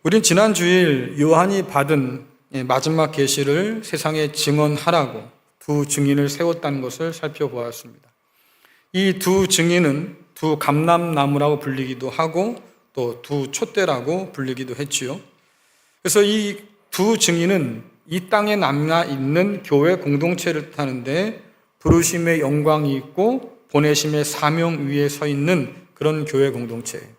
우린 지난 주일 요한이 받은 마지막 계시를 세상에 증언하라고 두 증인을 세웠다는 것을 살펴보았습니다. 이 두 증인은 두 감람나무라고 불리기도 하고 또 두 촛대라고 불리기도 했지요. 그래서 이 두 증인은 이 땅에 남아 있는 교회 공동체를 뜻하는데 부르심의 영광이 있고 보내심의 사명 위에 서 있는 그런 교회 공동체예요.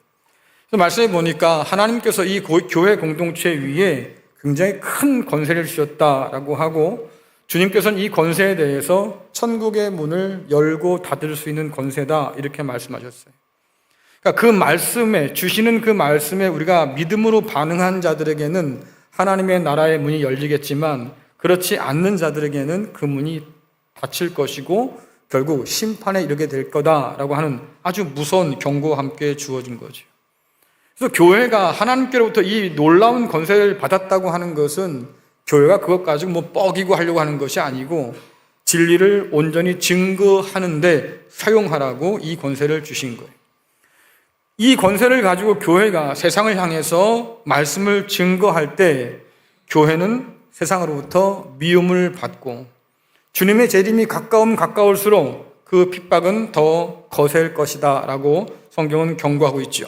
말씀해 보니까 하나님께서 이 교회 공동체 위에 굉장히 큰 권세를 주셨다라고 하고 주님께서는 이 권세에 대해서 천국의 문을 열고 닫을 수 있는 권세다 이렇게 말씀하셨어요. 그러니까 그 말씀에 주시는 그 말씀에 우리가 믿음으로 반응한 자들에게는 하나님의 나라의 문이 열리겠지만 그렇지 않는 자들에게는 그 문이 닫힐 것이고 결국 심판에 이르게 될 거다라고 하는 아주 무서운 경고와 함께 주어진 거죠. 그래서 교회가 하나님께로부터 이 놀라운 권세를 받았다고 하는 것은 교회가 그것 가지고 뻐기고 하려고 하는 것이 아니고 진리를 온전히 증거하는데 사용하라고 이 권세를 주신 거예요. 이 권세를 가지고 교회가 세상을 향해서 말씀을 증거할 때 교회는 세상으로부터 미움을 받고 주님의 재림이 가까울수록 그 핍박은 더 거셀 것이다 라고 성경은 경고하고 있죠.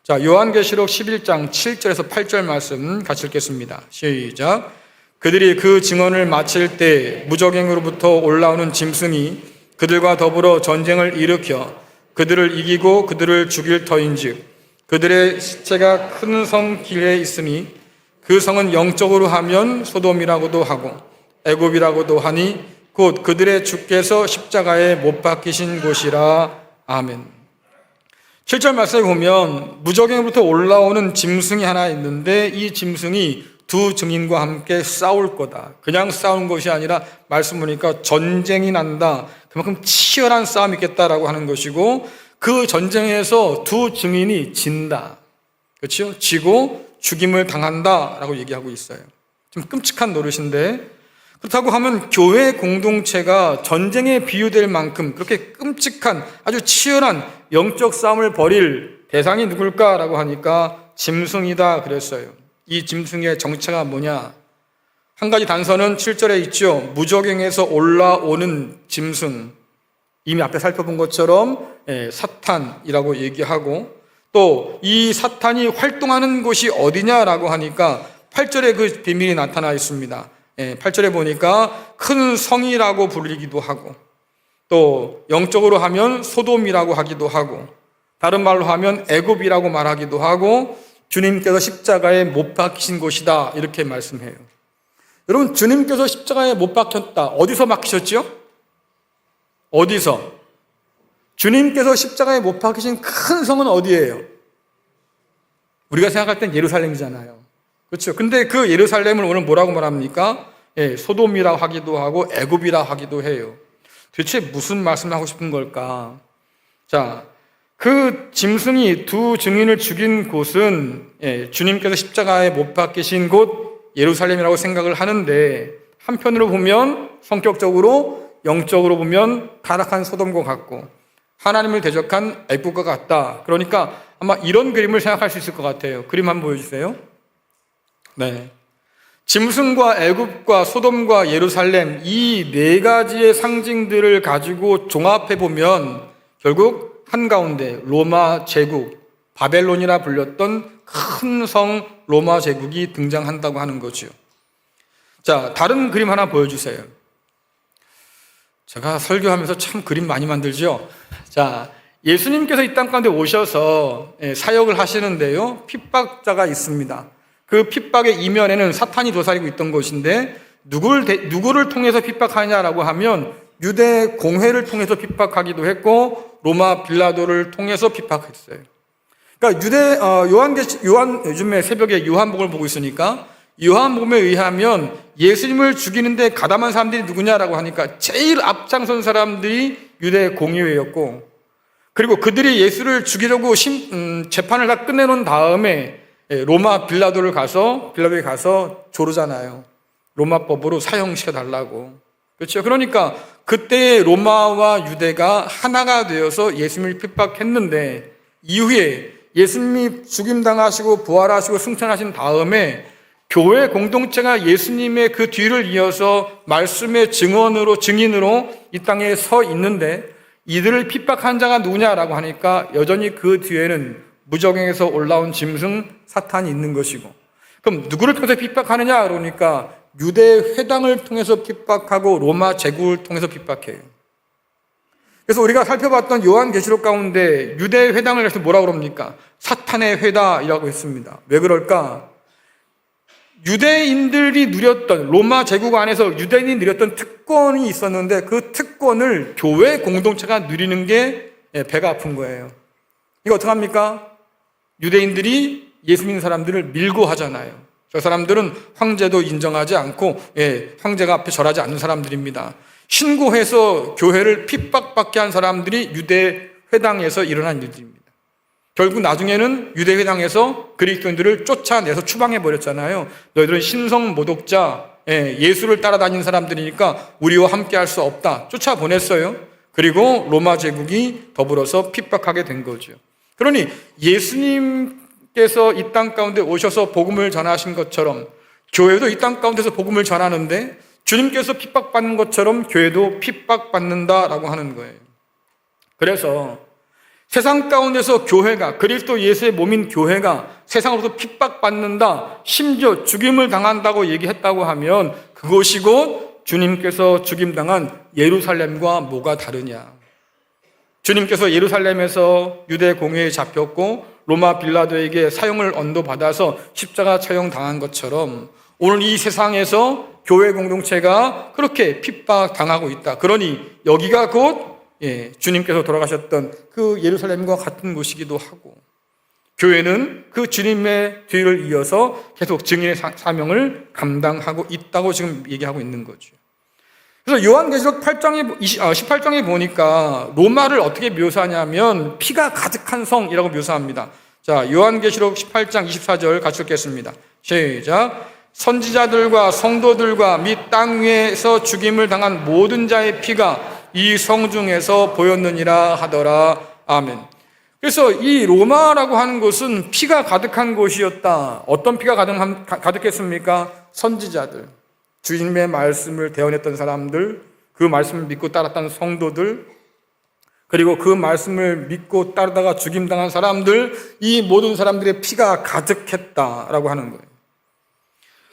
자, 요한계시록 11장 7절에서 8절 말씀 같이 읽겠습니다. 시작. 그들이 그 증언을 마칠 때 무적행으로부터 올라오는 짐승이 그들과 더불어 전쟁을 일으켜 그들을 이기고 그들을 죽일 터인즉 그들의 시체가 큰 성 길에 있으니 그 성은 영적으로 하면 소돔이라고도 하고 애굽이라고도 하니 곧 그들의 주께서 십자가에 못 박히신 곳이라. 아멘. 7절 말씀에 보면 무적행으로부터 올라오는 짐승이 하나 있는데 이 짐승이 두 증인과 함께 싸울 거다. 그냥 싸우는 것이 아니라 말씀 보니까 전쟁이 난다. 그만큼 치열한 싸움이 있겠다라고 하는 것이고 그 전쟁에서 두 증인이 진다. 그렇죠? 지고 죽임을 당한다라고 얘기하고 있어요. 좀 끔찍한 노릇인데 그렇다고 하면 교회 공동체가 전쟁에 비유될 만큼 그렇게 끔찍한 아주 치열한 영적 싸움을 벌일 대상이 누굴까라고 하니까 짐승이다 그랬어요. 이 짐승의 정체가 뭐냐? 한 가지 단서는 7절에 있죠. 무적행에서 올라오는 짐승. 이미 앞에 살펴본 것처럼 사탄이라고 얘기하고 또 이 사탄이 활동하는 곳이 어디냐라고 하니까 8절에 그 비밀이 나타나 있습니다. 8절에 보니까 큰 성이라고 불리기도 하고 또 영적으로 하면 소돔이라고 하기도 하고 다른 말로 하면 애굽이라고 말하기도 하고 주님께서 십자가에 못 박히신 곳이다 이렇게 말씀해요. 여러분 주님께서 십자가에 못 박혔다. 어디서 박히셨죠? 어디서? 주님께서 십자가에 못 박히신 큰 성은 어디예요? 우리가 생각할 땐 예루살렘이잖아요. 그렇죠? 근데 그 예루살렘을 오늘 뭐라고 말합니까? 소돔이라고 하기도 하고 애굽이라고 하기도 해요. 도대체 무슨 말씀을 하고 싶은 걸까? 자, 그 짐승이 두 증인을 죽인 곳은 주님께서 십자가에 못 박히신 곳 예루살렘이라고 생각을 하는데 한편으로 보면 성격적으로 영적으로 보면 타락한 소돔과 같고 하나님을 대적한 애굽과 같다. 그러니까 아마 이런 그림을 생각할 수 있을 것 같아요. 그림 한번 보여주세요. 네. 짐승과 애굽과 소돔과 예루살렘 이 네 가지의 상징들을 가지고 종합해 보면 결국 한가운데 로마 제국, 바벨론이라 불렸던 큰 성 로마 제국이 등장한다고 하는 거죠. 자, 다른 그림 하나 보여주세요. 제가 설교하면서 참 그림 많이 만들죠. 자, 예수님께서 이 땅 가운데 오셔서 사역을 하시는데요. 핍박자가 있습니다. 그 핍박의 이면에는 사탄이 도사리고 있던 것인데 누구를 통해서 핍박하냐라고 하면 유대 공회를 통해서 핍박하기도 했고 로마 빌라도를 통해서 핍박했어요. 그러니까 요한 요즘에 새벽에 요한복음을 보고 있으니까 요한복음에 의하면 예수님을 죽이는데 가담한 사람들이 누구냐라고 하니까 제일 앞장선 사람들이 유대 공의회였고 그리고 그들이 예수를 죽이려고 재판을 다 끝내놓은 다음에 로마 빌라도에 가서 조르잖아요. 로마법으로 사형시켜 달라고. 그렇죠? 그러니까 그때 로마와 유대가 하나가 되어서 예수님을 핍박했는데 이후에 예수님이 죽임당하시고 부활하시고 승천하신 다음에 교회 공동체가 예수님의 그 뒤를 이어서 말씀의 증인으로 이 땅에 서 있는데 이들을 핍박한 자가 누구냐라고 하니까 여전히 그 뒤에는 무적행에서 올라온 짐승 사탄이 있는 것이고, 그럼 누구를 통해서 핍박하느냐 그러니까 유대 회당을 통해서 핍박하고 로마 제국을 통해서 핍박해요. 그래서 우리가 살펴봤던 요한계시록 가운데 유대 회당을 해서 뭐라고 그럽니까? 사탄의 회다이라고 했습니다. 왜 그럴까? 유대인들이 누렸던, 로마 제국 안에서 유대인이 누렸던 특권이 있었는데 그 특권을 교회 공동체가 누리는 게 배가 아픈 거예요. 이거 어떡합니까? 유대인들이 예수 믿는 사람들을 밀고 하잖아요. 저 사람들은 황제도 인정하지 않고 황제가 앞에 절하지 않는 사람들입니다. 신고해서 교회를 핍박받게 한 사람들이 유대 회당에서 일어난 일들입니다. 결국 나중에는 유대 회당에서 그리스도인들을 쫓아내서 추방해버렸잖아요. 너희들은 신성 모독자, 예수를 따라다니는 사람들이니까 우리와 함께 할 수 없다. 쫓아보냈어요. 그리고 로마 제국이 더불어서 핍박하게 된 거죠. 그러니 예수님께서 이 땅 가운데 오셔서 복음을 전하신 것처럼 교회도 이 땅 가운데서 복음을 전하는데 주님께서 핍박받는 것처럼 교회도 핍박받는다라고 하는 거예요. 그래서 세상 가운데서 교회가, 그리스도 예수의 몸인 교회가 세상으로부터 핍박받는다, 심지어 죽임을 당한다고 얘기했다고 하면 그것이 곧 주님께서 죽임당한 예루살렘과 뭐가 다르냐. 주님께서 예루살렘에서 유대 공회에 잡혔고 로마 빌라도에게 사형을 언도받아서 십자가 처형당한 것처럼 오늘 이 세상에서 교회 공동체가 그렇게 핍박당하고 있다. 그러니 여기가 곧 주님께서 돌아가셨던 그 예루살렘과 같은 곳이기도 하고, 교회는 그 주님의 뒤를 이어서 계속 증인의 사명을 감당하고 있다고 지금 얘기하고 있는 거죠. 그래서 요한계시록 18장에 보니까 로마를 어떻게 묘사하냐면 피가 가득한 성이라고 묘사합니다. 자, 요한계시록 18장 24절 같이 읽겠습니다. 시작. 선지자들과 성도들과 및 땅 위에서 죽임을 당한 모든 자의 피가 이 성 중에서 보였느니라 하더라. 아멘. 그래서 이 로마라고 하는 곳은 피가 가득한 곳이었다. 어떤 피가 가득했습니까? 선지자들, 주님의 말씀을 대언했던 사람들, 그 말씀을 믿고 따랐던 성도들, 그리고 그 말씀을 믿고 따르다가 죽임당한 사람들, 이 모든 사람들의 피가 가득했다라고 하는 거예요.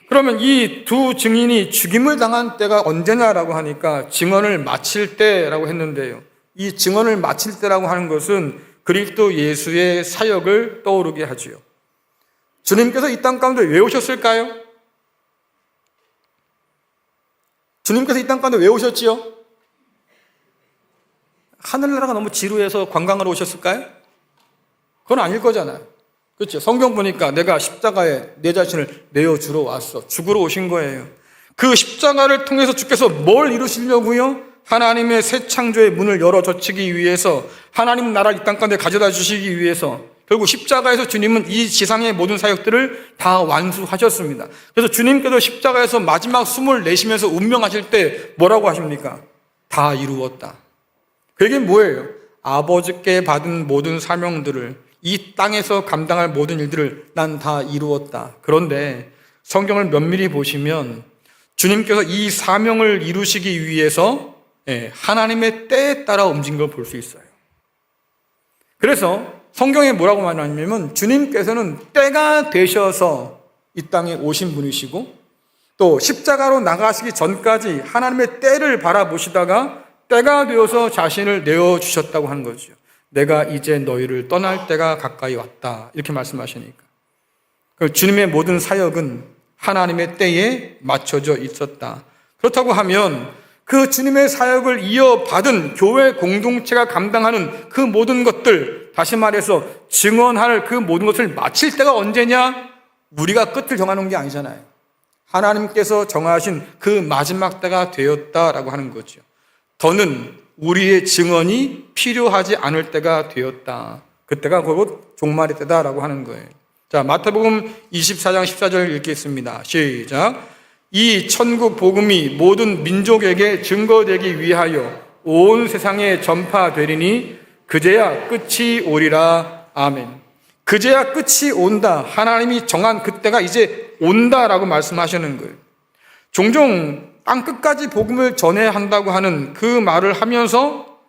그러면 이 두 증인이 죽임을 당한 때가 언제냐라고 하니까 증언을 마칠 때라고 했는데요. 이 증언을 마칠 때라고 하는 것은 그리스도 예수의 사역을 떠오르게 하지요. 주님께서 이 땅 가운데 왜 오셨을까요? 주님께서 이 땅 가운데 왜 오셨지요? 하늘나라가 너무 지루해서 관광하러 오셨을까요? 그건 아닐 거잖아요. 그렇죠. 성경 보니까 내가 십자가에 내 자신을 내어주러 왔어. 죽으러 오신 거예요. 그 십자가를 통해서 주께서 뭘 이루시려고요? 하나님의 새 창조의 문을 열어 젖히기 위해서, 하나님 나라를 이 땅 가운데 가져다 주시기 위해서 결국 십자가에서 주님은 이 지상의 모든 사역들을 다 완수하셨습니다. 그래서 주님께서 십자가에서 마지막 숨을 내쉬면서 운명하실 때 뭐라고 하십니까? 다 이루었다. 그게 뭐예요? 아버지께 받은 모든 사명들을, 이 땅에서 감당할 모든 일들을 난 다 이루었다. 그런데 성경을 면밀히 보시면 주님께서 이 사명을 이루시기 위해서 하나님의 때에 따라 움직인 걸 볼 수 있어요. 그래서 성경에 뭐라고 말하냐면 주님께서는 때가 되셔서 이 땅에 오신 분이시고 또 십자가로 나가시기 전까지 하나님의 때를 바라보시다가 때가 되어서 자신을 내어주셨다고 하는 거죠. 내가 이제 너희를 떠날 때가 가까이 왔다. 이렇게 말씀하시니까. 주님의 모든 사역은 하나님의 때에 맞춰져 있었다. 그렇다고 하면 그 주님의 사역을 이어받은 교회 공동체가 감당하는 그 모든 것들, 다시 말해서 증언할 그 모든 것을 마칠 때가 언제냐? 우리가 끝을 정하는 게 아니잖아요. 하나님께서 정하신 그 마지막 때가 되었다라고 하는 거죠. 더는 우리의 증언이 필요하지 않을 때가 되었다. 그때가 곧 종말의 때다라고 하는 거예요. 자, 마태복음 24장 14절 읽겠습니다. 시작. 이 천국 복음이 모든 민족에게 증거되기 위하여 온 세상에 전파되리니 그제야 끝이 오리라. 아멘. 그제야 끝이 온다. 하나님이 정한 그때가 이제 온다라고 말씀하시는 거예요. 종종 땅 끝까지 복음을 전해야 한다고 하는 그 말을 하면서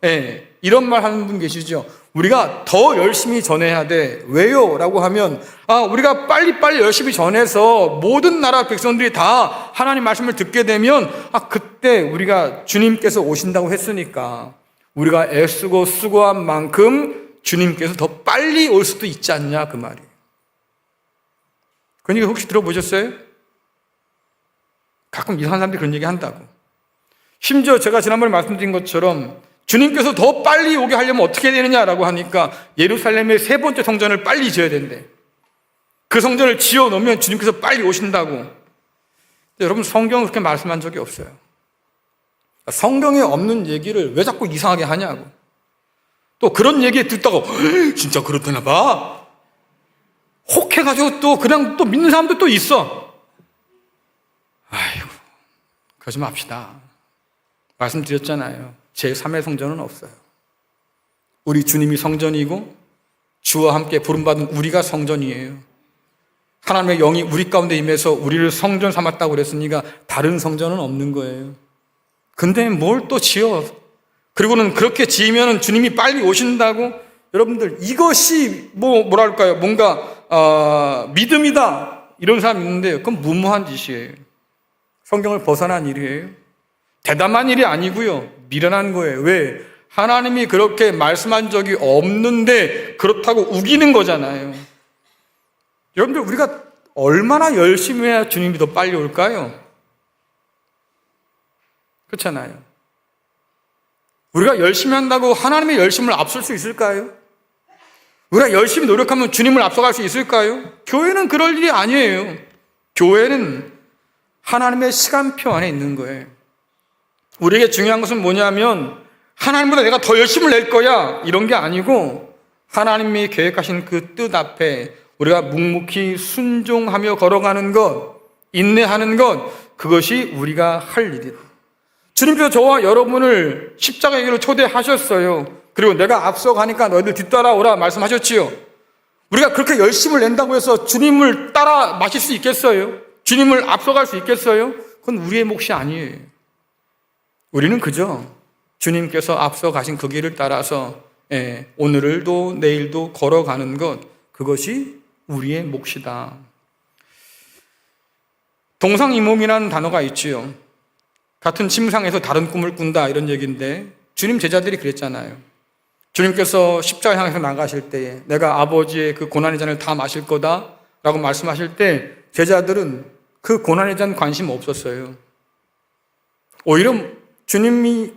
이런 말 하는 분 계시죠. 우리가 더 열심히 전해야 돼. 왜요? 라고 하면 우리가 빨리빨리 열심히 전해서 모든 나라 백성들이 다 하나님 말씀을 듣게 되면 그때 우리가 주님께서 오신다고 했으니까 우리가 애쓰고 수고한 만큼 주님께서 더 빨리 올 수도 있지 않냐 그 말이에요. 그런 얘기 혹시 들어보셨어요? 가끔 이상한 사람들이 그런 얘기 한다고. 심지어 제가 지난번에 말씀드린 것처럼 주님께서 더 빨리 오게 하려면 어떻게 되느냐라고 하니까 예루살렘의 3번째 성전을 빨리 지어야 된대. 그 성전을 지어 놓으면 주님께서 빨리 오신다고. 여러분, 성경은 그렇게 말씀한 적이 없어요. 성경에 없는 얘기를 왜 자꾸 이상하게 하냐고. 또 그런 얘기 듣다가 진짜 그렇다나 봐. 혹해가지고 또 그냥 또 믿는 사람도 또 있어. 아이고, 그러지 맙시다. 말씀드렸잖아요. 제3의 성전은 없어요. 우리 주님이 성전이고 주와 함께 부름받은 우리가 성전이에요. 하나님의 영이 우리 가운데 임해서 우리를 성전 삼았다고 그랬으니까 다른 성전은 없는 거예요. 근데 뭘 또 지어? 그리고는 그렇게 지으면 주님이 빨리 오신다고? 여러분들, 이것이 뭐랄까요? 뭔가 믿음이다 이런 사람 있는데 그건 무모한 짓이에요. 성경을 벗어난 일이에요. 대담한 일이 아니고요. 미련한 거예요. 왜? 하나님이 그렇게 말씀한 적이 없는데 그렇다고 우기는 거잖아요. 여러분들, 우리가 얼마나 열심히 해야 주님이 더 빨리 올까요? 그렇잖아요. 우리가 열심히 한다고 하나님의 열심을 앞설 수 있을까요? 우리가 열심히 노력하면 주님을 앞서갈 수 있을까요? 교회는 그럴 일이 아니에요. 교회는 하나님의 시간표 안에 있는 거예요. 우리에게 중요한 것은 뭐냐면 하나님보다 내가 더 열심을 낼 거야 이런 게 아니고 하나님이 계획하신 그 뜻 앞에 우리가 묵묵히 순종하며 걸어가는 것, 인내하는 것, 그것이 우리가 할 일이다. 주님께서 저와 여러분을 십자가의 길로 초대하셨어요. 그리고 내가 앞서가니까 너희들 뒤따라오라 말씀하셨지요. 우리가 그렇게 열심을 낸다고 해서 주님을 따라 마실 수 있겠어요? 주님을 앞서갈 수 있겠어요? 그건 우리의 몫이 아니에요. 우리는 그저 주님께서 앞서 가신 그 길을 따라서 오늘도 내일도 걸어가는 것, 그것이 우리의 몫이다. 동상이몽이라는 단어가 있지요. 같은 침상에서 다른 꿈을 꾼다 이런 얘기인데 주님 제자들이 그랬잖아요. 주님께서 십자가 향해서 나가실 때에 내가 아버지의 그 고난의 잔을 다 마실 거다 라고 말씀하실 때 제자들은 그 고난의 잔 관심 없었어요. 오히려 주님이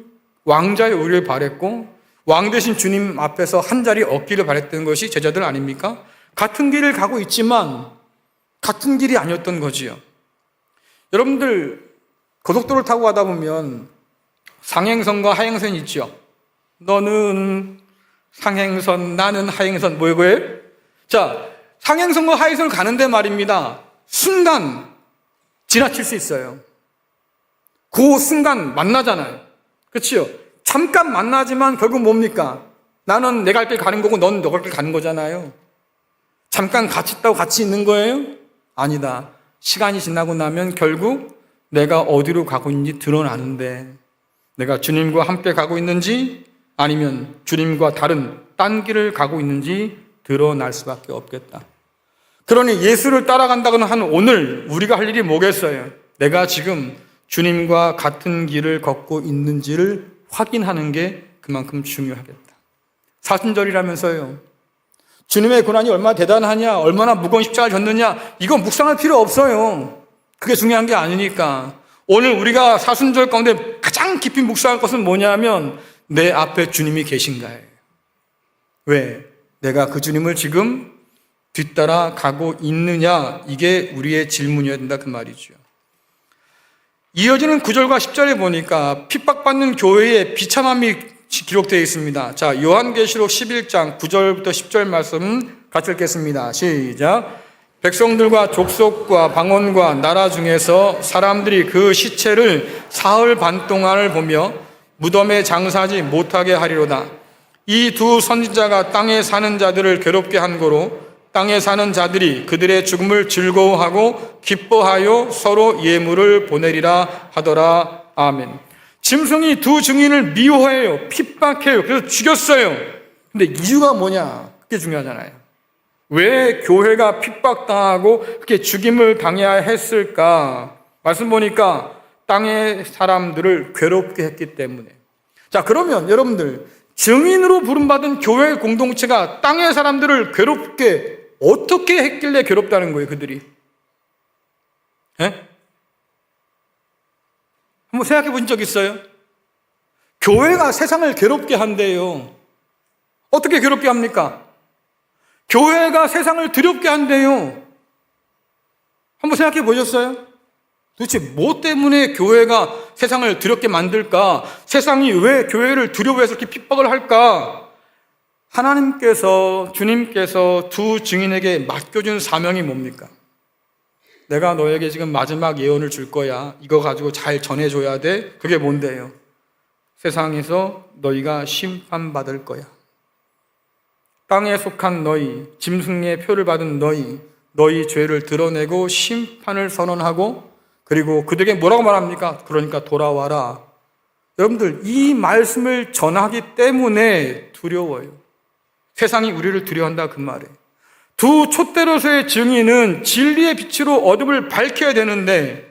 왕자의 우리를 바랬고 왕 대신 주님 앞에서 한 자리 얻기를 바랬던 것이 제자들 아닙니까? 같은 길을 가고 있지만 같은 길이 아니었던 거지요. 여러분들, 고속도로를 타고 가다 보면 상행선과 하행선이 있죠. 너는 상행선, 나는 하행선, 뭐예요? 자, 상행선과 하행선을 가는데 말입니다. 순간 지나칠 수 있어요. 그 순간 만나잖아요. 그렇죠? 잠깐 만나지만 결국 뭡니까? 나는 내 갈 길 가는 거고 넌 너 갈 길 가는 거잖아요. 잠깐 같이 있다고 같이 있는 거예요? 아니다. 시간이 지나고 나면 결국 내가 어디로 가고 있는지 드러나는데 내가 주님과 함께 가고 있는지 아니면 주님과 다른 딴 길을 가고 있는지 드러날 수밖에 없겠다. 그러니 예수를 따라간다고는 한 오늘 우리가 할 일이 뭐겠어요? 내가 지금 주님과 같은 길을 걷고 있는지를 확인하는 게 그만큼 중요하겠다. 사순절이라면서요. 주님의 고난이 얼마나 대단하냐, 얼마나 무거운 십자가를 졌느냐, 이건 묵상할 필요 없어요. 그게 중요한 게 아니니까. 오늘 우리가 사순절 가운데 가장 깊이 묵상할 것은 뭐냐면 내 앞에 주님이 계신가요? 왜? 내가 그 주님을 지금 뒤따라 가고 있느냐, 이게 우리의 질문이어야 된다 그 말이죠. 이어지는 9절과 10절에 보니까 핍박받는 교회의 비참함이 기록되어 있습니다. 자, 요한계시록 11장 9절부터 10절 말씀 같이 읽겠습니다. 시작. 백성들과 족속과 방언과 나라 중에서 사람들이 그 시체를 사흘 반 동안을 보며 무덤에 장사하지 못하게 하리로다. 이 두 선지자가 땅에 사는 자들을 괴롭게 한 거로 땅에 사는 자들이 그들의 죽음을 즐거워하고 기뻐하여 서로 예물을 보내리라 하더라. 아멘. 짐승이 두 증인을 미워해요. 핍박해요. 그래서 죽였어요. 근데 이유가 뭐냐? 그게 중요하잖아요. 왜 교회가 핍박당하고 그렇게 죽임을 당해야 했을까? 말씀 보니까 땅의 사람들을 괴롭게 했기 때문에. 자, 그러면 여러분들, 증인으로 부름받은 교회 공동체가 땅의 사람들을 괴롭게 어떻게 했길래 괴롭다는 거예요, 그들이? 예? 한번 생각해 보신 적 있어요? 교회가 세상을 괴롭게 한대요. 어떻게 괴롭게 합니까? 교회가 세상을 두렵게 한대요. 한번 생각해 보셨어요? 도대체 뭐 때문에 교회가 세상을 두렵게 만들까? 세상이 왜 교회를 두려워해서 이렇게 핍박을 할까? 하나님께서, 주님께서 두 증인에게 맡겨준 사명이 뭡니까? 내가 너에게 지금 마지막 예언을 줄 거야. 이거 가지고 잘 전해줘야 돼. 그게 뭔데요? 세상에서 너희가 심판받을 거야. 땅에 속한 너희, 짐승의 표를 받은 너희 죄를 드러내고 심판을 선언하고, 그리고 그들에게 뭐라고 말합니까? 그러니까 돌아와라. 여러분들, 이 말씀을 전하기 때문에 두려워요. 세상이 우리를 두려워한다 그 말이에요. 두 촛대로서의 증인은 진리의 빛으로 어둠을 밝혀야 되는데,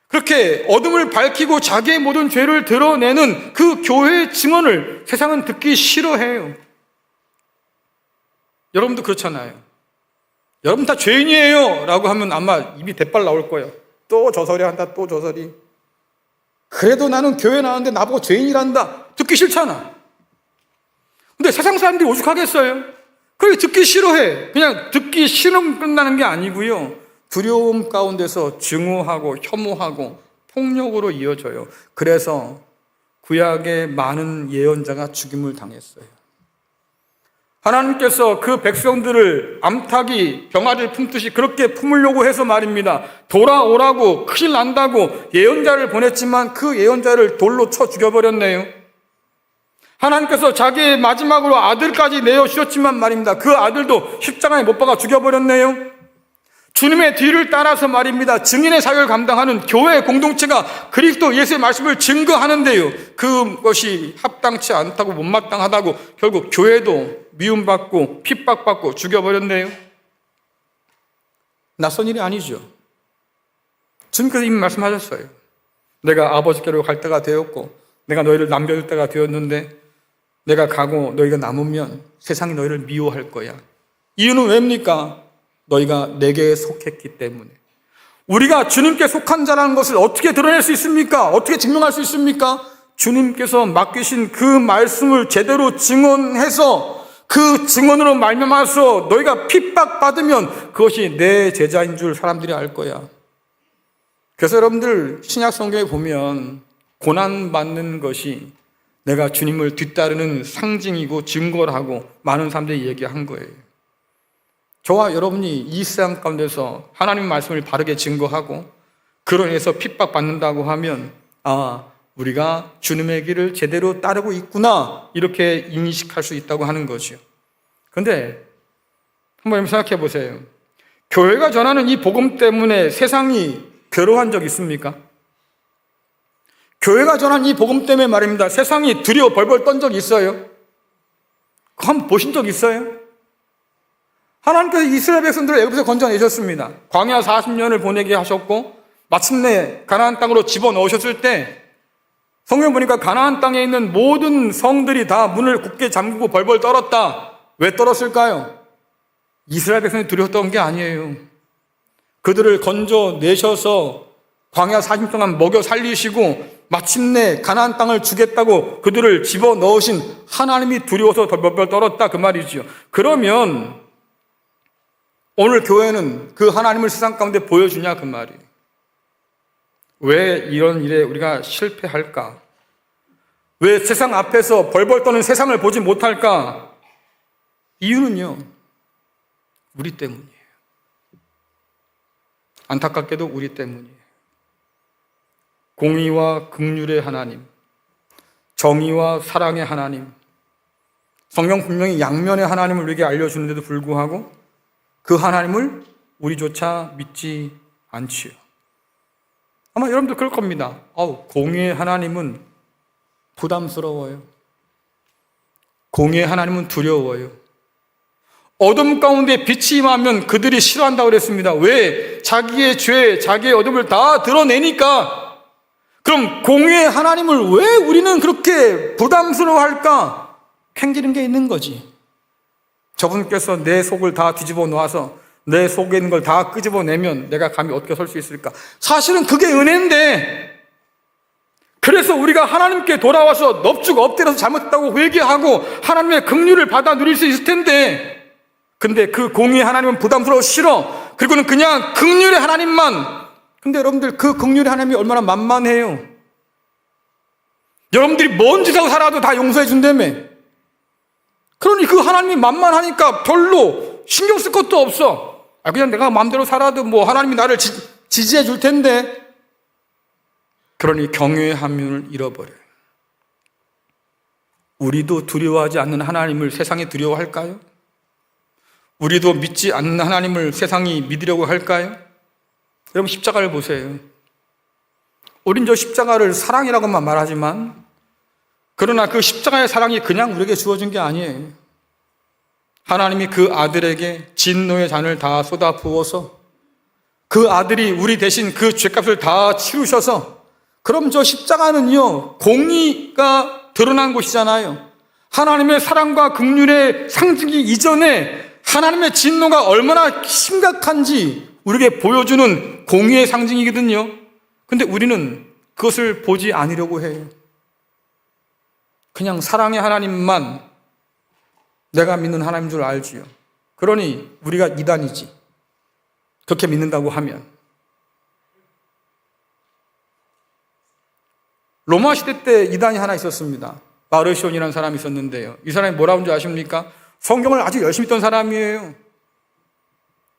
그렇게 어둠을 밝히고 자기의 모든 죄를 드러내는 그 교회의 증언을 세상은 듣기 싫어해요. 여러분도 그렇잖아요. 여러분 다 죄인이에요 라고 하면 아마 입이 대빨 나올 거예요. 또 저 소리 한다, 또 저 소리. 그래도 나는 교회 나왔는데 나보고 죄인이란다. 듣기 싫잖아. 근데 세상 사람들이 오죽하겠어요? 그렇게 듣기 싫어해. 그냥 듣기 싫으면 끝나는 게 아니고요. 두려움 가운데서 증오하고 혐오하고 폭력으로 이어져요. 그래서 구약의 많은 예언자가 죽임을 당했어요. 하나님께서 그 백성들을 암탉이 병아리를 품듯이 그렇게 품으려고 해서 말입니다. 돌아오라고, 큰일 난다고 예언자를 보냈지만 그 예언자를 돌로 쳐 죽여버렸네요. 하나님께서 자기의 마지막으로 아들까지 내어주셨지만 말입니다. 그 아들도 십자가에 못 박아 죽여버렸네요. 주님의 뒤를 따라서 말입니다. 증인의 사역을 감당하는 교회 공동체가 그리스도 예수의 말씀을 증거하는데요. 그것이 합당치 않다고 못마땅하다고 결국 교회도 미움받고 핍박받고 죽여버렸네요. 낯선 일이 아니죠. 주님께서 이미 말씀하셨어요. 내가 아버지께로 갈 때가 되었고 내가 너희를 남겨둘 때가 되었는데 내가 가고 너희가 남으면 세상이 너희를 미워할 거야. 이유는 왜입니까? 너희가 내게 속했기 때문에. 우리가 주님께 속한 자라는 것을 어떻게 드러낼 수 있습니까? 어떻게 증명할 수 있습니까? 주님께서 맡기신 그 말씀을 제대로 증언해서 그 증언으로 말미암아서 너희가 핍박받으면 그것이 내 제자인 줄 사람들이 알 거야. 그래서 여러분들 신약 성경에 보면 고난받는 것이 내가 주님을 뒤따르는 상징이고 증거라고 많은 사람들이 얘기한 거예요. 저와 여러분이 이 세상 가운데서 하나님 말씀을 바르게 증거하고 그로 인해서 핍박받는다고 하면 우리가 주님의 길을 제대로 따르고 있구나 이렇게 인식할 수 있다고 하는 거죠. 그런데 한번 생각해 보세요. 교회가 전하는 이 복음 때문에 세상이 괴로워한 적 있습니까? 교회가 전한 이 복음 때문에 말입니다. 세상이 두려워 벌벌 떤 적 있어요? 그거 한번 보신 적 있어요? 하나님께서 이스라엘 백성들을 애굽에서 건져내셨습니다. 광야 40년을 보내게 하셨고 마침내 가나안 땅으로 집어넣으셨을 때 성경 보니까 가나안 땅에 있는 모든 성들이 다 문을 굳게 잠그고 벌벌 떨었다. 왜 떨었을까요? 이스라엘 백성이 두려웠던 게 아니에요. 그들을 건져내셔서 광야 40년 동안 먹여 살리시고 마침내 가나안 땅을 주겠다고 그들을 집어넣으신 하나님이 두려워서 벌벌 떨었다 그 말이죠. 그러면 오늘 교회는 그 하나님을 세상 가운데 보여주냐 그 말이에요. 왜 이런 일에 우리가 실패할까? 왜 세상 앞에서 벌벌 떠는 세상을 보지 못할까? 이유는요, 우리 때문이에요. 안타깝게도 우리 때문이에요. 공의와 긍휼의 하나님, 정의와 사랑의 하나님, 성경 분명히 양면의 하나님을 우리에게 알려주는데도 불구하고 그 하나님을 우리조차 믿지 않지요. 아마 여러분들 그럴 겁니다. 공의의 하나님은 부담스러워요. 공의의 하나님은 두려워요. 어둠 가운데 빛이 임하면 그들이 싫어한다고 그랬습니다. 왜? 자기의 죄, 자기의 어둠을 다 드러내니까. 그럼 공의의 하나님을 왜 우리는 그렇게 부담스러워할까? 캥기는 게 있는 거지. 저분께서 내 속을 다 뒤집어 놓아서 내 속에 있는 걸 다 끄집어내면 내가 감히 어떻게 설 수 있을까? 사실은 그게 은혜인데, 그래서 우리가 하나님께 돌아와서 넙죽 엎드려서 잘못했다고 회개하고 하나님의 긍휼을 받아 누릴 수 있을 텐데, 근데 그 공의의 하나님은 부담스러워 싫어. 그리고는 그냥 긍휼의 하나님만. 근데 여러분들 그 긍휼의 하나님이 얼마나 만만해요. 여러분들이 뭔 짓하고 살아도 다 용서해 준다며. 그러니 그 하나님이 만만하니까 별로 신경 쓸 것도 없어. 그냥 내가 마음대로 살아도 뭐 하나님이 나를 지지해 줄 텐데. 그러니 경외의 함을 잃어버려요. 우리도 두려워하지 않는 하나님을 세상이 두려워할까요? 우리도 믿지 않는 하나님을 세상이 믿으려고 할까요? 여러분 십자가를 보세요. 우린 저 십자가를 사랑이라고만 말하지만, 그러나 그 십자가의 사랑이 그냥 우리에게 주어진 게 아니에요. 하나님이 그 아들에게 진노의 잔을 다 쏟아 부어서 그 아들이 우리 대신 그 죄값을 다 치르셔서, 그럼 저 십자가는요, 공의가 드러난 곳이잖아요. 하나님의 사랑과 긍휼의 상징이 이전에 하나님의 진노가 얼마나 심각한지 우리에게 보여주는 공의의 상징이거든요. 근데 우리는 그것을 보지 않으려고 해요. 그냥 사랑의 하나님만 내가 믿는 하나님인 줄 알지요. 그러니 우리가 이단이지. 그렇게 믿는다고 하면. 로마 시대 때 이단이 하나 있었습니다. 마르시온이라는 사람이 있었는데요. 이 사람이 뭐라고 하는지 아십니까? 성경을 아주 열심히 읽던 사람이에요.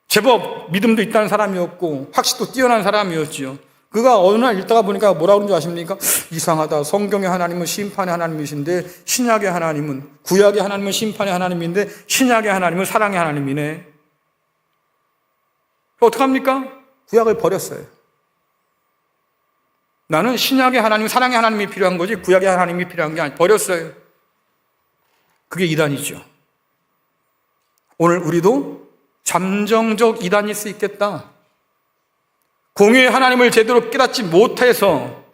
제법 믿음도 있다는 사람이었고 확신도 뛰어난 사람이었지요. 그가 어느 날 읽다가 보니까 뭐라고 그러는지 아십니까? 이상하다. 성경의 하나님은 심판의 하나님이신데 신약의 하나님은, 구약의 하나님은 심판의 하나님인데 신약의 하나님은 사랑의 하나님이네. 어떡합니까? 구약을 버렸어요. 나는 신약의 하나님, 사랑의 하나님이 필요한 거지 구약의 하나님이 필요한 게 아니에요. 버렸어요. 그게 이단이죠. 오늘 우리도 잠정적 이단일 수 있겠다. 공의의 하나님을 제대로 깨닫지 못해서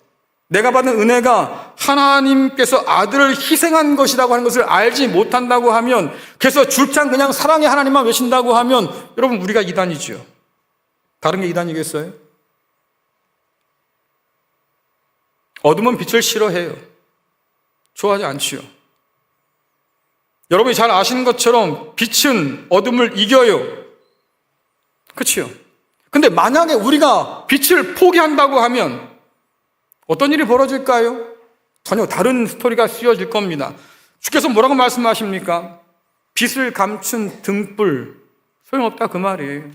내가 받은 은혜가 하나님께서 아들을 희생한 것이라고 하는 것을 알지 못한다고 하면, 그래서 줄창 그냥 사랑의 하나님만 외친다고 하면, 여러분 우리가 이단이죠. 다른 게 이단이겠어요? 어둠은 빛을 싫어해요. 좋아하지 않지요. 여러분이 잘 아시는 것처럼 빛은 어둠을 이겨요. 그렇죠? 근데 만약에 우리가 빛을 포기한다고 하면 어떤 일이 벌어질까요? 전혀 다른 스토리가 쓰여질 겁니다. 주께서 뭐라고 말씀하십니까? 빛을 감춘 등불 소용없다 그 말이에요.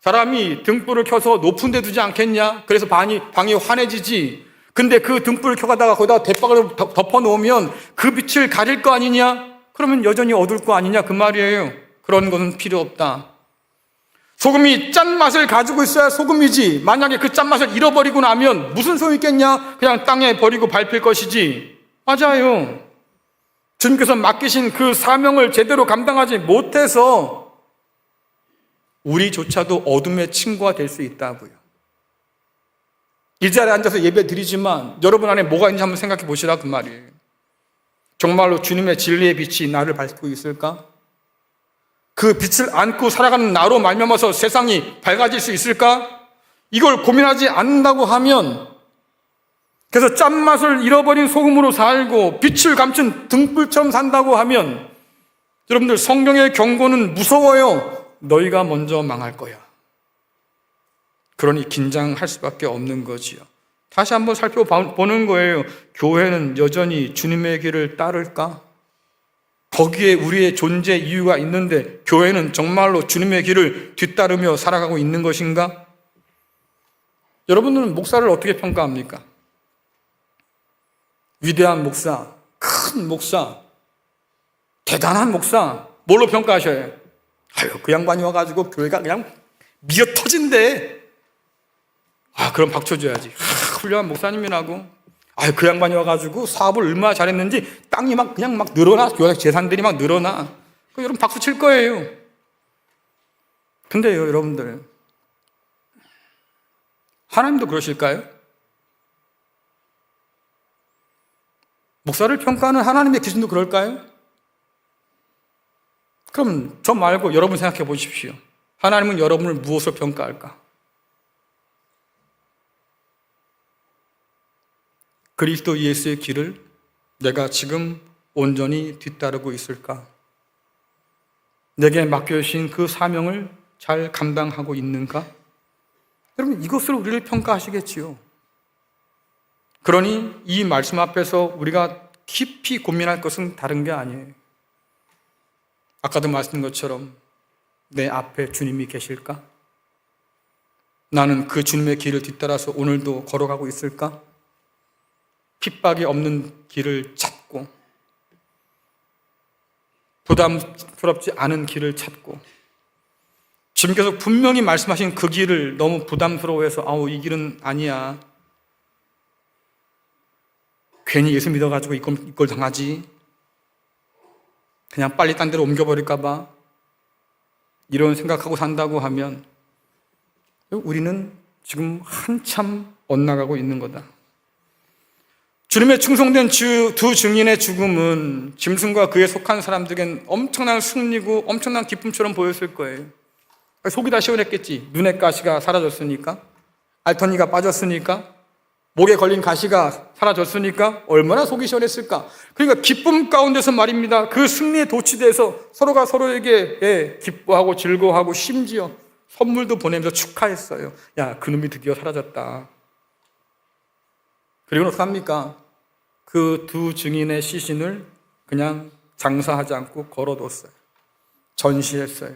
사람이 등불을 켜서 높은 데 두지 않겠냐? 그래서 방이 환해지지. 근데 그 등불을 켜가다가 거기다 대박을 덮어놓으면 그 빛을 가릴 거 아니냐? 그러면 여전히 어두울 거 아니냐 그 말이에요. 그런 것은 필요 없다. 소금이 짠맛을 가지고 있어야 소금이지, 만약에 그 짠맛을 잃어버리고 나면 무슨 소용이 있겠냐? 그냥 땅에 버리고 밟힐 것이지. 맞아요. 주님께서 맡기신 그 사명을 제대로 감당하지 못해서 우리조차도 어둠의 친구가 될 수 있다고요. 이 자리에 앉아서 예배 드리지만 여러분 안에 뭐가 있는지 한번 생각해 보시라 그 말이에요. 정말로 주님의 진리의 빛이 나를 밝히고 있을까? 그 빛을 안고 살아가는 나로 말미암아서 세상이 밝아질 수 있을까? 이걸 고민하지 않는다고 하면, 그래서 짠맛을 잃어버린 소금으로 살고 빛을 감춘 등불처럼 산다고 하면, 여러분들 성경의 경고는 무서워요. 너희가 먼저 망할 거야. 그러니 긴장할 수밖에 없는 거지요. 다시 한번 살펴보는 거예요. 교회는 여전히 주님의 길을 따를까? 거기에 우리의 존재 이유가 있는데 교회는 정말로 주님의 길을 뒤따르며 살아가고 있는 것인가? 여러분들은 목사를 어떻게 평가합니까? 위대한 목사, 큰 목사, 대단한 목사, 뭘로 평가하셔요? 아유, 그 양반이 와가지고 교회가 그냥 미어 터진대. 아, 그럼 박수 줘야지. 훌륭한 목사님이라고. 아유, 그 양반이 와가지고 사업을 얼마나 잘했는지 땅이 막 그냥 막 늘어나. 교회 재산들이 막 늘어나. 그럼 여러분 박수 칠 거예요. 근데요, 여러분들. 하나님도 그러실까요? 목사를 평가하는 하나님의 기준도 그럴까요? 그럼 저 말고 여러분 생각해 보십시오. 하나님은 여러분을 무엇으로 평가할까? 그리스도 예수의 길을 내가 지금 온전히 뒤따르고 있을까? 내게 맡겨주신 그 사명을 잘 감당하고 있는가? 여러분, 이것으로 우리를 평가하시겠지요. 그러니 이 말씀 앞에서 우리가 깊이 고민할 것은 다른 게 아니에요. 아까도 말씀드린 것처럼 내 앞에 주님이 계실까? 나는 그 주님의 길을 뒤따라서 오늘도 걸어가고 있을까? 핍박이 없는 길을 찾고 부담스럽지 않은 길을 찾고 주님께서 분명히 말씀하신 그 길을 너무 부담스러워해서 이 길은 아니야. 괜히 예수 믿어가지고 이걸 당하지. 그냥 빨리 딴 데로 옮겨버릴까 봐. 이런 생각하고 산다고 하면 우리는 지금 한참 엇나가고 있는 거다. 주님의 충성된 두 증인의 죽음은 짐승과 그에 속한 사람들에겐 엄청난 승리고 엄청난 기쁨처럼 보였을 거예요. 속이 다 시원했겠지. 눈의 가시가 사라졌으니까, 알터니가 빠졌으니까, 목에 걸린 가시가 사라졌으니까 얼마나 속이 시원했을까. 그러니까 기쁨 가운데서 말입니다. 그 승리에 도취돼서 서로가 서로에게 기뻐하고 즐거워하고 심지어 선물도 보내면서 축하했어요. 야, 그놈이 드디어 사라졌다. 그리고 어떡합니까? 그 두 증인의 시신을 그냥 장사하지 않고 걸어뒀어요. 전시했어요.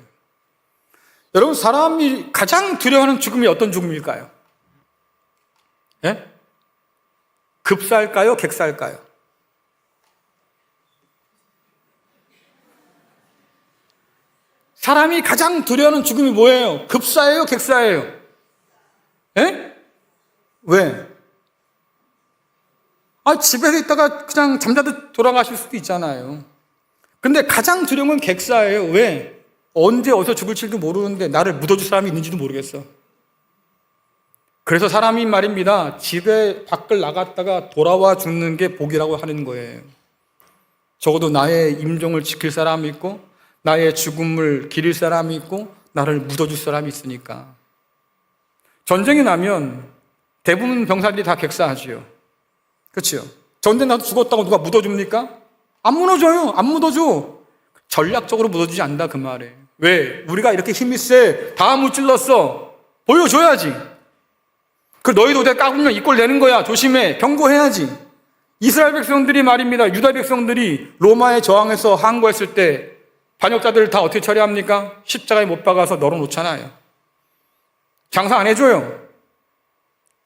여러분, 사람이 가장 두려워하는 죽음이 어떤 죽음일까요? 예? 급사일까요? 객사일까요? 사람이 가장 두려워하는 죽음이 뭐예요? 급사예요? 객사예요? 예? 왜? 집에서 있다가 그냥 잠자듯 돌아가실 수도 있잖아요. 근데 가장 두려운 건 객사예요. 왜? 언제 어디서 죽을지도 모르는데 나를 묻어줄 사람이 있는지도 모르겠어. 그래서 사람이 말입니다. 집에 밖을 나갔다가 돌아와 죽는 게 복이라고 하는 거예요. 적어도 나의 임종을 지킬 사람이 있고 나의 죽음을 기릴 사람이 있고 나를 묻어줄 사람이 있으니까. 전쟁이 나면 대부분 병사들이 다 객사하지요. 그렇죠? 전쟁 나서 죽었다고 누가 묻어줍니까? 안 묻어줘요. 안 묻어줘. 전략적으로 묻어주지 않는다 그 말이에요. 왜? 우리가 이렇게 힘이 세. 다 무찔렀어. 보여줘야지. 너희도 내가 까불면 이 꼴 내는 거야. 조심해. 경고해야지. 이스라엘 백성들이 말입니다. 유다 백성들이 로마에 저항해서 항거했을 때 반역자들을 다 어떻게 처리합니까? 십자가에 못 박아서 널어놓잖아요. 장사 안 해줘요.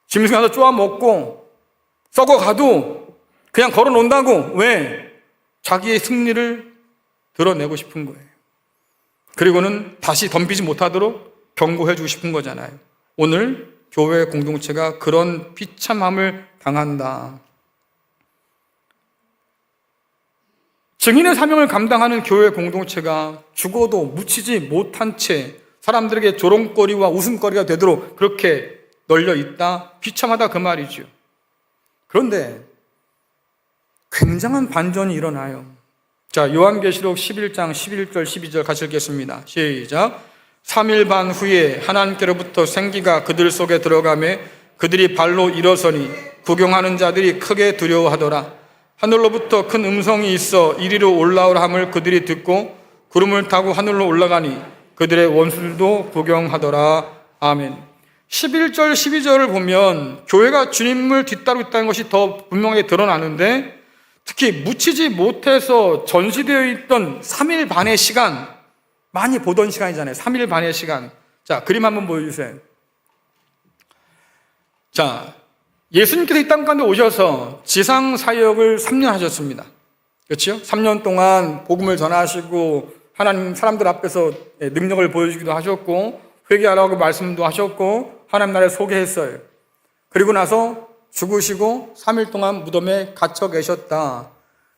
짐승 가서 쪼아 먹고 썩어가도 그냥 걸어놓는다고. 왜? 자기의 승리를 드러내고 싶은 거예요. 그리고는 다시 덤비지 못하도록 경고해주고 싶은 거잖아요. 오늘 교회 공동체가 그런 비참함을 당한다. 증인의 사명을 감당하는 교회 공동체가 죽어도 묻히지 못한 채 사람들에게 조롱거리와 웃음거리가 되도록 그렇게 널려 있다. 비참하다 그 말이죠. 그런데 굉장한 반전이 일어나요. 자, 요한계시록 11장 11절 12절 같이 읽겠습니다. 시작. 3일 반 후에 하나님께로부터 생기가 그들 속에 들어가매 그들이 발로 일어서니 구경하는 자들이 크게 두려워하더라. 하늘로부터 큰 음성이 있어 이리로 올라오라 함을 그들이 듣고 구름을 타고 하늘로 올라가니 그들의 원수들도 구경하더라. 아멘. 11절 12절을 보면 교회가 주님을 뒤따르고 있다는 것이 더 분명하게 드러나는데, 특히 묻히지 못해서 전시되어 있던 3일 반의 시간, 많이 보던 시간이잖아요. 3일 반의 시간. 자, 그림 한번 보여주세요. 자, 예수님께서 이 땅 가운데 오셔서 지상 사역을 3년 하셨습니다. 그렇죠? 3년 동안 복음을 전하시고 하나님 사람들 앞에서 능력을 보여주기도 하셨고 회개하라고 말씀도 하셨고 하나님 나라에 소개했어요. 그리고 나서 죽으시고 3일 동안 무덤에 갇혀 계셨다.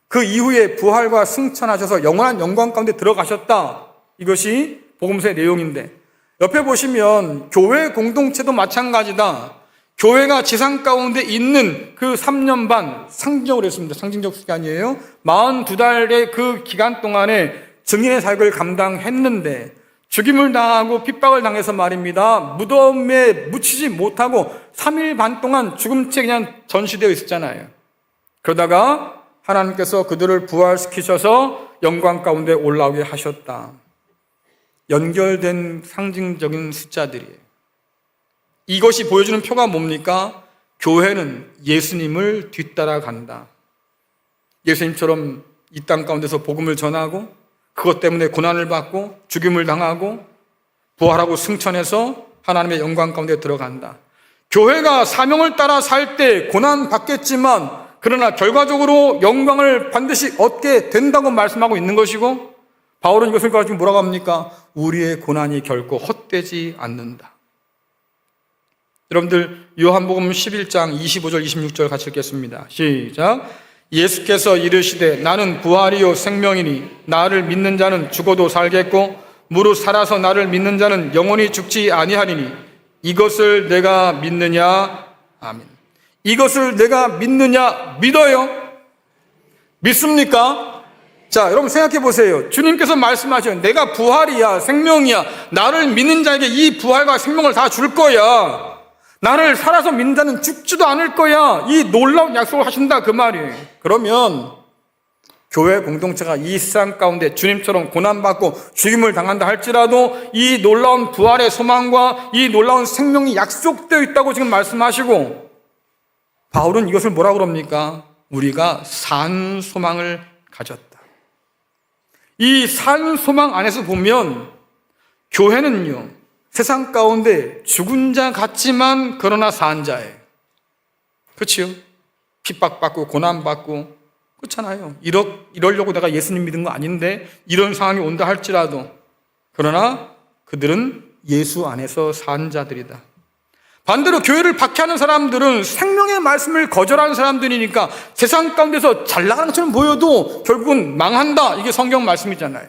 그 이후에 부활과 승천하셔서 영원한 영광 가운데 들어가셨다. 이것이 복음서의 내용인데 옆에 보시면 교회 공동체도 마찬가지다. 교회가 지상 가운데 있는 그 3년 반 상징적으로 했습니다. 상징적 시간이에요. 42달의 그 기간 동안에 증인의 사역을 감당했는데 죽임을 당하고 핍박을 당해서 말입니다. 무덤에 묻히지 못하고 3일 반 동안 죽은 채 그냥 전시되어 있었잖아요. 그러다가 하나님께서 그들을 부활시키셔서 영광 가운데 올라오게 하셨다. 연결된 상징적인 숫자들이에요. 이것이 보여주는 표가 뭡니까? 교회는 예수님을 뒤따라간다. 예수님처럼 이 땅 가운데서 복음을 전하고 그것 때문에 고난을 받고 죽임을 당하고 부활하고 승천해서 하나님의 영광 가운데 들어간다. 교회가 사명을 따라 살 때 고난 받겠지만 그러나 결과적으로 영광을 반드시 얻게 된다고 말씀하고 있는 것이고 바울은 이것을 가지고 뭐라고 합니까? 우리의 고난이 결코 헛되지 않는다. 여러분들 요한복음 11장 25절 26절 같이 읽겠습니다. 시작. 예수께서 이르시되 나는 부활이요 생명이니 나를 믿는 자는 죽어도 살겠고 무릇 살아서 나를 믿는 자는 영원히 죽지 아니하리니 이것을 내가 믿느냐? 아멘. 이것을 내가 믿느냐? 믿어요? 믿습니까? 자, 여러분 생각해 보세요. 주님께서 말씀하셔요. 내가 부활이야, 생명이야. 나를 믿는 자에게 이 부활과 생명을 다 줄 거야. 나를 살아서 믿는 자는 죽지도 않을 거야. 이 놀라운 약속을 하신다 그 말이에요. 그러면 교회 공동체가 이 세상 가운데 주님처럼 고난받고 죽임을 당한다 할지라도 이 놀라운 부활의 소망과 이 놀라운 생명이 약속되어 있다고 지금 말씀하시고 바울은 이것을 뭐라고 그럽니까? 우리가 산 소망을 가졌다. 이 산 소망 안에서 보면 교회는요 세상 가운데 죽은 자 같지만 그러나 산 자예요. 그렇지요? 핍박받고 고난받고 그렇잖아요. 이러려고 내가 예수님 믿은 거 아닌데 이런 상황이 온다 할지라도 그러나 그들은 예수 안에서 산 자들이다. 반대로 교회를 박해하는 사람들은 생명의 말씀을 거절하는 사람들이니까 세상 가운데서 잘 나가는 것처럼 보여도 결국은 망한다. 이게 성경 말씀이잖아요.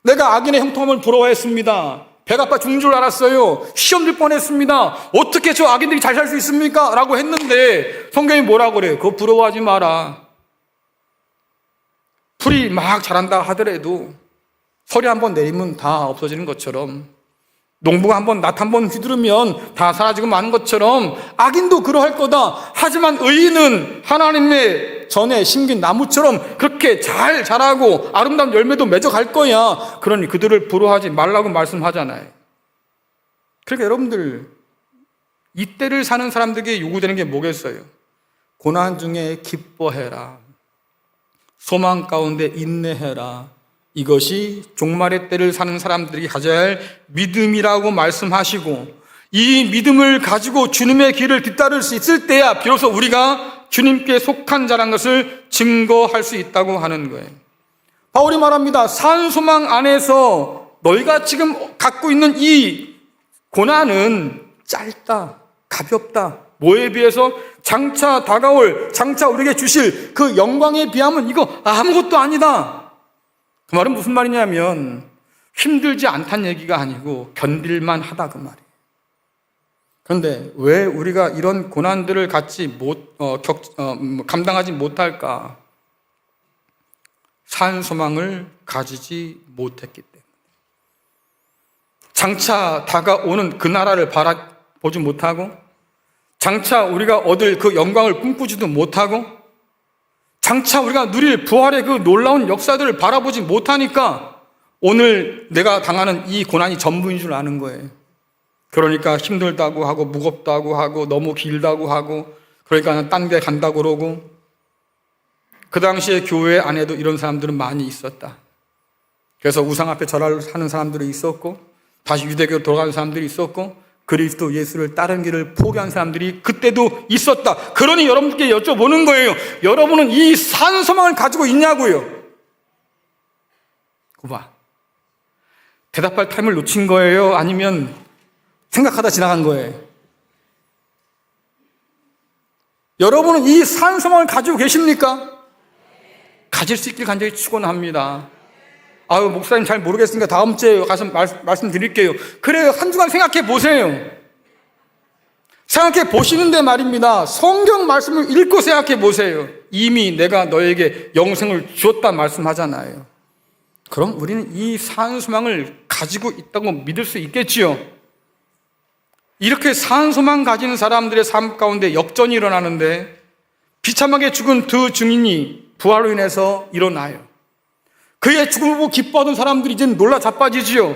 내가 악인의 형통함을 부러워했습니다. 배가 아파 죽는 줄 알았어요. 시험 들 뻔했습니다. 어떻게 저 악인들이 잘 살 수 있습니까? 라고 했는데 성경이 뭐라고 그래요? 그거 부러워하지 마라. 풀이 막 자란다 하더라도 서리 한번 내리면 다 없어지는 것처럼 농부가 한번 낫 한번 휘두르면 다 사라지고 마는 것처럼 악인도 그러할 거다. 하지만 의인은 하나님의 전에 심긴 나무처럼 그렇게 잘 자라고 아름다운 열매도 맺어갈 거야. 그러니 그들을 부러워하지 말라고 말씀하잖아요. 그러니까 여러분들 이때를 사는 사람들에게 요구되는 게 뭐겠어요? 고난 중에 기뻐해라. 소망 가운데 인내해라. 이것이 종말의 때를 사는 사람들이 가져야 할 믿음이라고 말씀하시고 이 믿음을 가지고 주님의 길을 뒤따를 수 있을 때야 비로소 우리가 주님께 속한 자라는 것을 증거할 수 있다고 하는 거예요. 바울이 말합니다. 산 소망 안에서 너희가 지금 갖고 있는 이 고난은 짧다, 가볍다. 뭐에 비해서? 장차 다가올, 장차 우리에게 주실 그 영광에 비하면 이거 아무것도 아니다. 그 말은 무슨 말이냐면 힘들지 않다는 얘기가 아니고 견딜만 하다 그 말이에요. 그런데 왜 우리가 이런 고난들을 감당하지 못할까? 산 소망을 가지지 못했기 때문에. 장차 다가오는 그 나라를 바라보지 못하고 장차 우리가 얻을 그 영광을 꿈꾸지도 못하고 장차 우리가 누릴 부활의 그 놀라운 역사들을 바라보지 못하니까 오늘 내가 당하는 이 고난이 전부인 줄 아는 거예요. 그러니까 힘들다고 하고 무겁다고 하고 너무 길다고 하고 그러니까 딴 데 간다고 그러고 그 당시에 교회 안에도 이런 사람들은 많이 있었다. 그래서 우상 앞에 절하는 사람들이 있었고 다시 유대교로 돌아가는 사람들이 있었고 그리스도 예수를 다른 길을 포기한 사람들이 그때도 있었다. 그러니 여러분께 여쭤보는 거예요. 여러분은 이 산 소망을 가지고 있냐고요. 그봐. 대답할 타임을 놓친 거예요? 아니면 생각하다 지나간 거예요? 여러분은 이 산소망을 가지고 계십니까? 가질 수 있길 간절히 축원합니다. 아유, 목사님 잘 모르겠으니까 다음 주에 가서 말씀드릴게요. 그래요. 한 주간 생각해 보세요. 생각해 보시는데 말입니다. 성경 말씀을 읽고 생각해 보세요. 이미 내가 너에게 영생을 주었다 말씀하잖아요. 그럼 우리는 이 산소망을 가지고 있다고 믿을 수 있겠지요. 이렇게 산소망 가진 사람들의 삶 가운데 역전이 일어나는데 비참하게 죽은 두 증인이 부활로 인해서 일어나요. 그의 죽음을 보고 기뻐하던 사람들이 이제는 놀라 자빠지지요.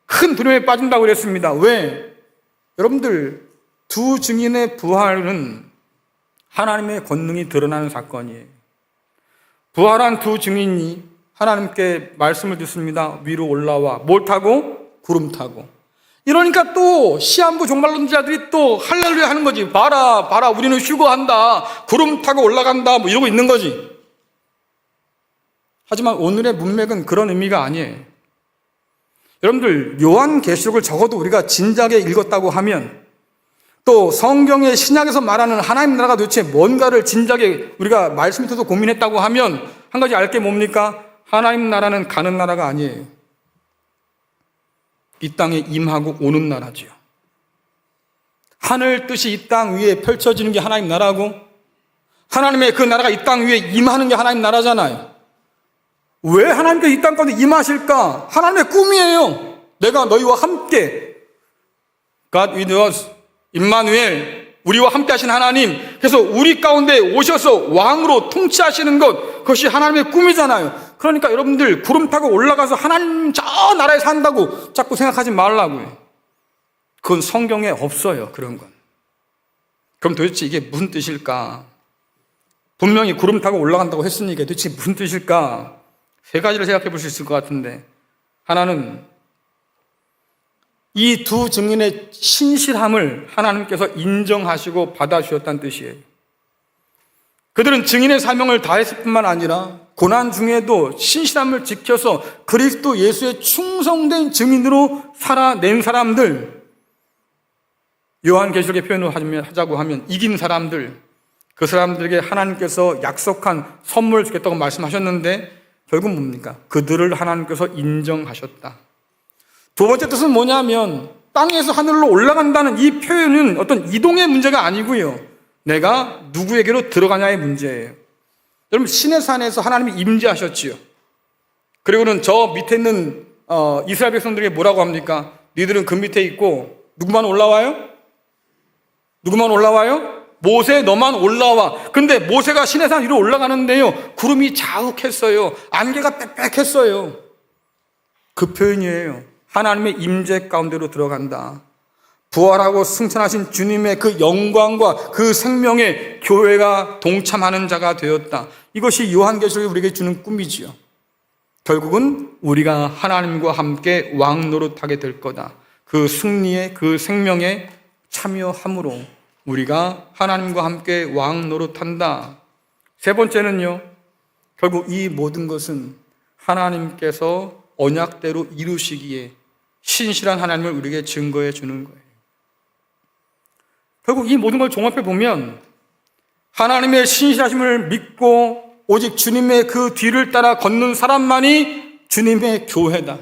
큰 두려움에 빠진다고 그랬습니다. 왜? 여러분들, 두 증인의 부활은 하나님의 권능이 드러나는 사건이에요. 부활한 두 증인이 하나님께 말씀을 듣습니다. 위로 올라와. 뭘 타고? 구름 타고. 이러니까 또 시한부 종말론자들이 또 할렐루야 하는 거지. 봐라, 봐라, 우리는 휴거한다. 구름 타고 올라간다. 뭐 이러고 있는 거지. 하지만 오늘의 문맥은 그런 의미가 아니에요. 여러분들, 요한계시록을 적어도 우리가 진작에 읽었다고 하면, 또 성경의 신약에서 말하는 하나님 나라가 도대체 뭔가를 진작에 우리가 말씀 밑에서 고민했다고 하면 한 가지 알 게 뭡니까? 하나님 나라는 가는 나라가 아니에요. 이 땅에 임하고 오는 나라지요. 하늘 뜻이 이 땅 위에 펼쳐지는 게 하나님 나라고, 하나님의 그 나라가 이 땅 위에 임하는 게 하나님 나라잖아요. 왜 하나님께서 이 땅 가운데 임하실까? 하나님의 꿈이에요. 내가 너희와 함께, God with us, 임마누엘, 우리와 함께 하신 하나님, 그래서 우리 가운데 오셔서 왕으로 통치하시는 것, 그것이 하나님의 꿈이잖아요. 그러니까 여러분들 구름 타고 올라가서 하나님 저 나라에 산다고 자꾸 생각하지 말라고요. 그건 성경에 없어요. 그런 건. 그럼 도대체 이게 무슨 뜻일까? 분명히 구름 타고 올라간다고 했으니까 도대체 무슨 뜻일까? 세 가지를 생각해 볼 수 있을 것 같은데, 하나는 이 두 증인의 신실함을 하나님께서 인정하시고 받아주셨다는 뜻이에요. 그들은 증인의 사명을 다했을 뿐만 아니라 고난 중에도 신실함을 지켜서 그리스도 예수의 충성된 증인으로 살아낸 사람들, 요한계시록의 표현을 하자고 하면 이긴 사람들, 그 사람들에게 하나님께서 약속한 선물을 주겠다고 말씀하셨는데 결국 뭡니까? 그들을 하나님께서 인정하셨다. 두 번째 뜻은 뭐냐면 땅에서 하늘로 올라간다는 이 표현은 어떤 이동의 문제가 아니고요, 내가 누구에게로 들어가냐의 문제예요. 여러분, 시내산에서 하나님이 임재하셨지요. 그리고는 저 밑에 있는 이스라엘 백성들에게 뭐라고 합니까? 니들은 그 밑에 있고 누구만 올라와요? 누구만 올라와요? 모세 너만 올라와. 근데 모세가 시내산 위로 올라가는데요, 구름이 자욱했어요. 안개가 빽빽했어요. 그 표현이에요. 하나님의 임재 가운데로 들어간다. 부활하고 승천하신 주님의 그 영광과 그 생명에 교회가 동참하는 자가 되었다. 이것이 요한계시록이 우리에게 주는 꿈이지요. 결국은 우리가 하나님과 함께 왕노릇하게 될 거다. 그 승리에, 그 생명에 참여함으로 우리가 하나님과 함께 왕노릇한다. 세 번째는요, 결국 이 모든 것은 하나님께서 언약대로 이루시기에 신실한 하나님을 우리에게 증거해 주는 거예요. 결국 이 모든 걸 종합해 보면 하나님의 신실하심을 믿고 오직 주님의 그 뒤를 따라 걷는 사람만이 주님의 교회다.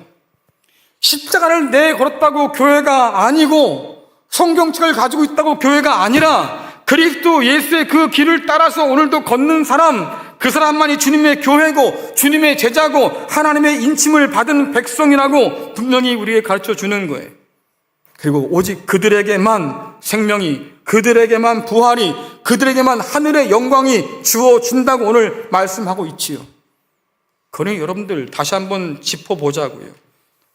십자가를 내걸었다고 교회가 아니고, 성경책을 가지고 있다고 교회가 아니라, 그리스도 예수의 그 길을 따라서 오늘도 걷는 사람, 그 사람만이 주님의 교회고 주님의 제자고 하나님의 인침을 받은 백성이라고 분명히 우리에게 가르쳐 주는 거예요. 그리고 오직 그들에게만 생명이, 그들에게만 부활이, 그들에게만 하늘의 영광이 주어진다고 오늘 말씀하고 있지요. 그러니 여러분들 다시 한번 짚어보자고요.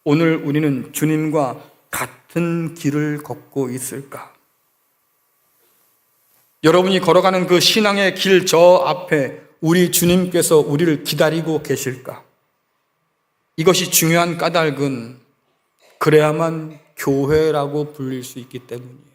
오늘 우리는 주님과 같은 길을 걷고 있을까? 여러분이 걸어가는 그 신앙의 길 저 앞에 우리 주님께서 우리를 기다리고 계실까? 이것이 중요한 까닭은 그래야만 교회라고 불릴 수 있기 때문이에요.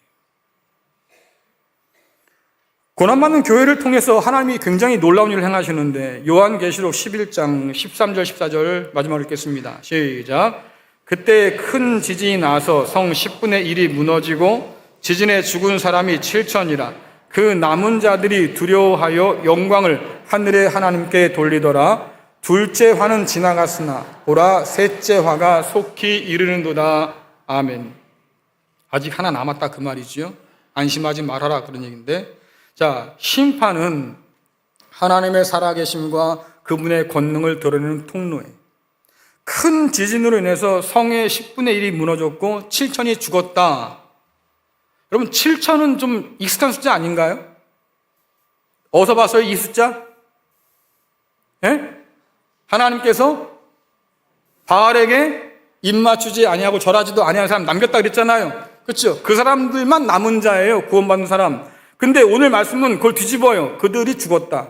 고난받는 교회를 통해서 하나님이 굉장히 놀라운 일을 행하시는데, 요한계시록 11장 13절 14절 마지막으로 읽겠습니다. 시작. 그때 큰 지진이 나서 성 10분의 1이 무너지고 지진에 죽은 사람이 7천이라. 그 남은 자들이 두려워하여 영광을 하늘의 하나님께 돌리더라. 둘째 화는 지나갔으나 보라 셋째 화가 속히 이르는도다. 아멘. 아직 하나 남았다 그 말이지요. 안심하지 말아라 그런 얘기인데, 자, 심판은 하나님의 살아계심과 그분의 권능을 드러내는 통로에, 큰 지진으로 인해서 성의 10분의 1이 무너졌고 7천이 죽었다. 여러분 7천은 좀 익숙한 숫자 아닌가요? 어디서 봤어요 이 숫자? 예? 하나님께서 바알에게 입 맞추지 아니하고 절하지도 아니하는 사람 남겼다 그랬잖아요. 그렇죠? 그 사람들만 남은 자예요. 구원받는 사람. 근데 오늘 말씀은 그걸 뒤집어요. 그들이 죽었다.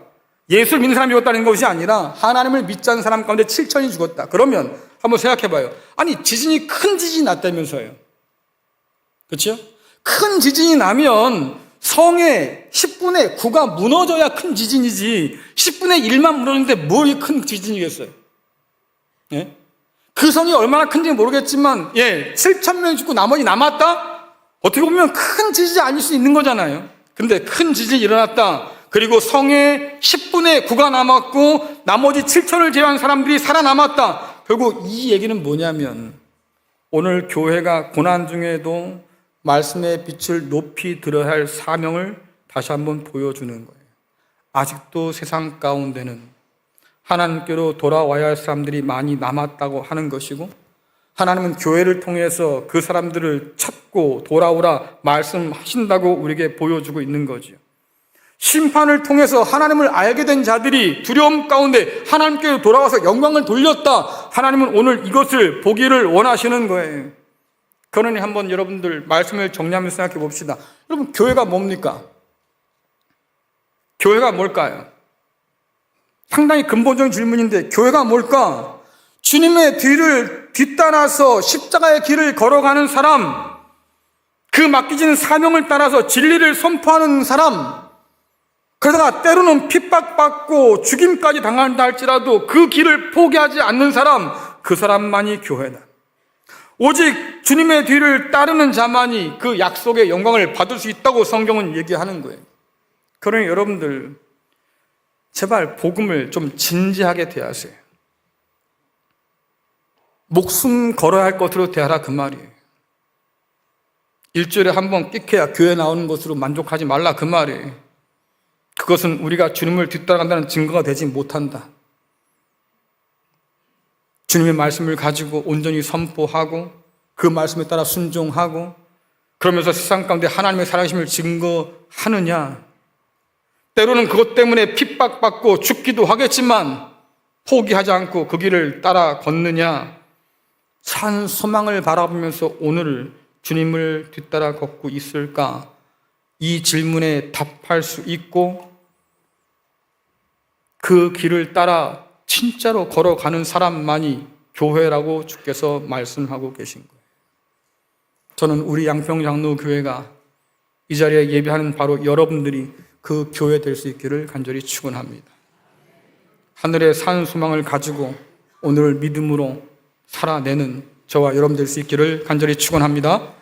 예수를 믿는 사람이 죽었다는 것이 아니라 하나님을 믿지 않는 사람 가운데 7천이 죽었다. 그러면 한번 생각해봐요. 아니 지진이 큰 지진이 났다면서요. 그렇죠? 큰 지진이 나면 성의 10분의 9가 무너져야 큰 지진이지 10분의 1만 무너졌는데 뭘 큰 지진이겠어요? 예? 그 성이 얼마나 큰지 모르겠지만 7천 명이 죽고 나머지 남았다? 어떻게 보면 큰 지진이 아닐 수 있는 거잖아요. 근데 큰 지진이 일어났다. 그리고 성의 10분의 9가 남았고 나머지 7천을 제외한 사람들이 살아남았다. 결국 이 얘기는 뭐냐면 오늘 교회가 고난 중에도 말씀의 빛을 높이 들어야 할 사명을 다시 한번 보여주는 거예요. 아직도 세상 가운데는 하나님께로 돌아와야 할 사람들이 많이 남았다고 하는 것이고, 하나님은 교회를 통해서 그 사람들을 찾고 돌아오라 말씀하신다고 우리에게 보여주고 있는 거죠. 심판을 통해서 하나님을 알게 된 자들이 두려움 가운데 하나님께로 돌아와서 영광을 돌렸다. 하나님은 오늘 이것을 보기를 원하시는 거예요. 그러니 한번 여러분들 말씀을 정리하면서 생각해 봅시다. 여러분 교회가 뭡니까? 교회가 뭘까요? 상당히 근본적인 질문인데 교회가 뭘까? 주님의 뒤를 뒤따라서 십자가의 길을 걸어가는 사람, 그 맡기진 사명을 따라서 진리를 선포하는 사람, 그러다가 때로는 핍박받고 죽임까지 당한다 할지라도 그 길을 포기하지 않는 사람, 그 사람만이 교회다. 오직 주님의 뒤를 따르는 자만이 그 약속의 영광을 받을 수 있다고 성경은 얘기하는 거예요. 그러니 여러분들 제발 복음을 좀 진지하게 대하세요. 목숨 걸어야 할 것으로 대하라 그 말이에요. 일주일에 한 번 끽해야 교회 나오는 것으로 만족하지 말라 그 말이에요. 그것은 우리가 주님을 뒤따라간다는 증거가 되지 못한다. 주님의 말씀을 가지고 온전히 선포하고 그 말씀에 따라 순종하고 그러면서 세상 가운데 하나님의 살아계심을 증거하느냐. 때로는 그것 때문에 핍박받고 죽기도 하겠지만 포기하지 않고 그 길을 따라 걷느냐. 산 소망을 바라보면서 오늘 주님을 뒤따라 걷고 있을까? 이 질문에 답할 수 있고 그 길을 따라 진짜로 걸어가는 사람만이 교회라고 주께서 말씀하고 계신 거예요. 저는 우리 양평장로교회가 이 자리에 예배하는 바로 여러분들이 그 교회 될 수 있기를 간절히 축원합니다. 하늘의 산 소망을 가지고 오늘 믿음으로 살아내는 저와 여러분 될 수 있기를 간절히 축원합니다.